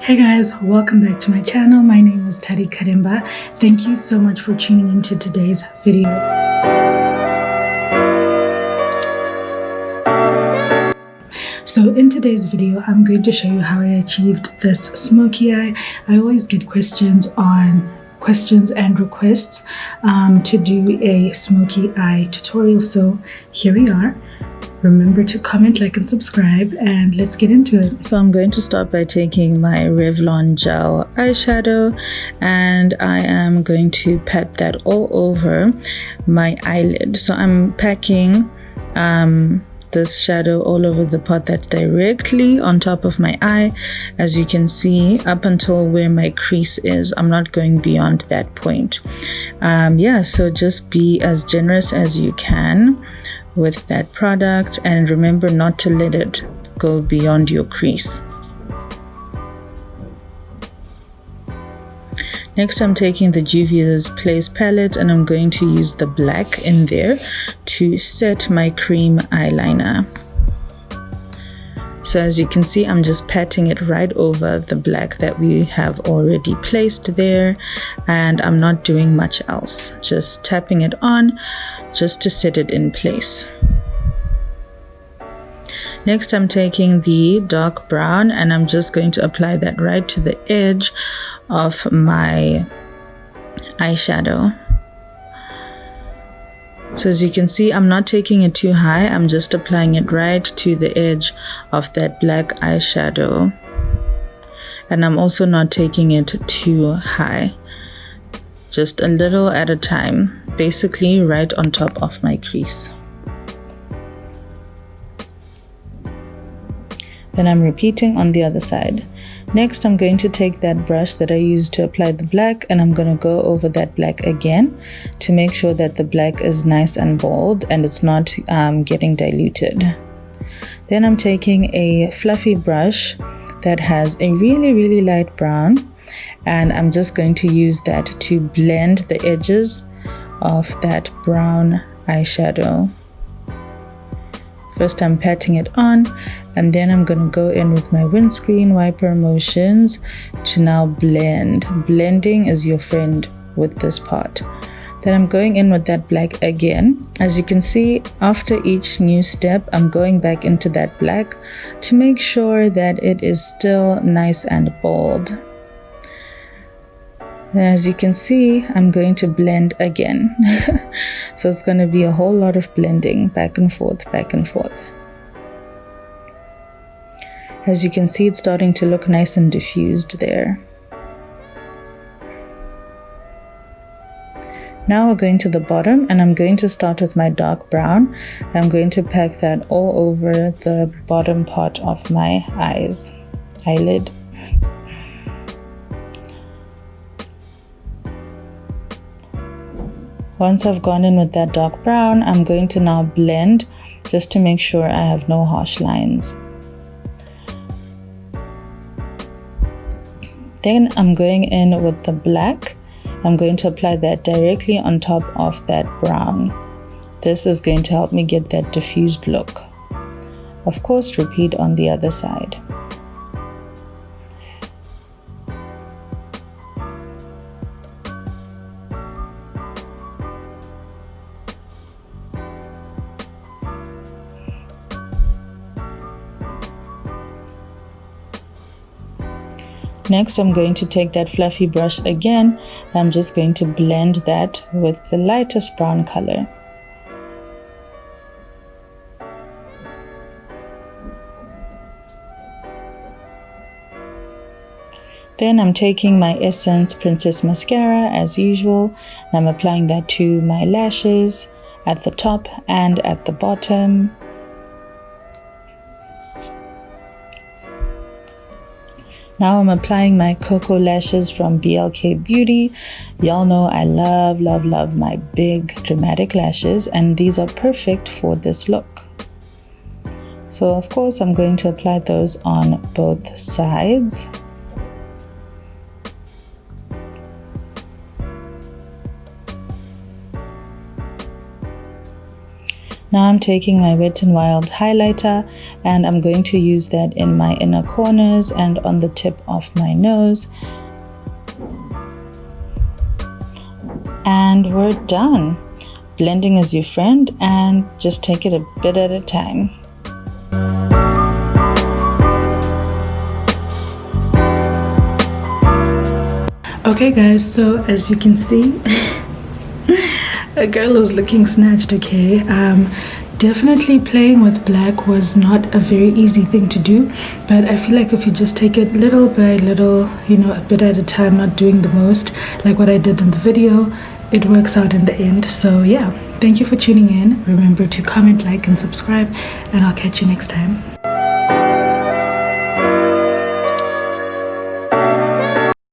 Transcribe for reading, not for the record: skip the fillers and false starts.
Hey guys, welcome back to my channel. My name is Tarikaremba. Thank you so much for tuning into today's video. So in today's video, I'm going to show you how I achieved this smoky eye. I always get questions and requests to do a smoky eye tutorial. So here we are. Remember to comment, like, and subscribe, and let's get into it. So I'm going to start by taking my Revlon gel eyeshadow, and I am going to pat that all over my eyelid. So I'm packing this shadow all over the part that's directly on top of my eye, as you can see, up until where my crease is. I'm not going beyond that point. So just be as generous as you can with that product, and remember not to let it go beyond your crease. Next, I'm taking the Juvia's Place palette, and I'm going to use the black in there to set my cream eyeliner. So as you can see, I'm just patting it right over the black that we have already placed there, and I'm not doing much else, just tapping it on just to set it in place. Next, I'm taking the dark brown, and I'm just going to apply that right to the edge of my eyeshadow. So as you can see, I'm not taking it too high. I'm just applying it right to the edge of that black eyeshadow, and I'm also not taking it too high, just a little at a time, basically right on top of my crease. Then I'm repeating on the other side. Next, I'm going to take that brush that I used to apply the black, and I'm going to go over that black again to make sure that the black is nice and bold and it's not getting diluted. Then I'm taking a fluffy brush that has a really light brown, and I'm just going to use that to blend the edges of that brown eyeshadow. First, I'm patting it on, and then I'm going to go in with my windscreen wiper motions to now blend. Blending is your friend with this part. Then I'm going in with that black again. As you can see, after each new step, I'm going back into that black to make sure that it is still nice and bold. As you can see, I'm going to blend again. So it's going to be a whole lot of blending, back and forth, back and forth. As you can see, it's starting to look nice and diffused there. Now we're going to the bottom, and I'm going to start with my dark brown. I'm going to pack that all over the bottom part of my eyelid. Once I've gone in with that dark brown, I'm going to now blend just to make sure I have no harsh lines. Then I'm going in with the black. I'm going to apply that directly on top of that brown. This is going to help me get that diffused look. Of course, repeat on the other side. Next, I'm going to take that fluffy brush again. I'm just going to blend that with the lightest brown color. Then I'm taking my Essence Princess Mascara as usual, and I'm applying that to my lashes at the top and at the bottom. Now I'm applying my Cocoa Lashes from BLK Beauty. Y'all know I love my big dramatic lashes, and these are perfect for this look. So of course I'm going to apply those on both sides. Now I'm taking my Wet n Wild highlighter and I'm going to use that in my inner corners and on the tip of my nose. And we're done. Blending is your friend, and just take it a bit at a time. Okay guys, so as you can see, a girl is looking snatched. Okay, definitely playing with black was not a very easy thing to do, but I feel like if you just take it little by little, you know, a bit at a time, not doing the most like what I did in the video, it works out in the end. So yeah, thank you for tuning in. Remember to comment, like, and subscribe, and I'll catch you next time.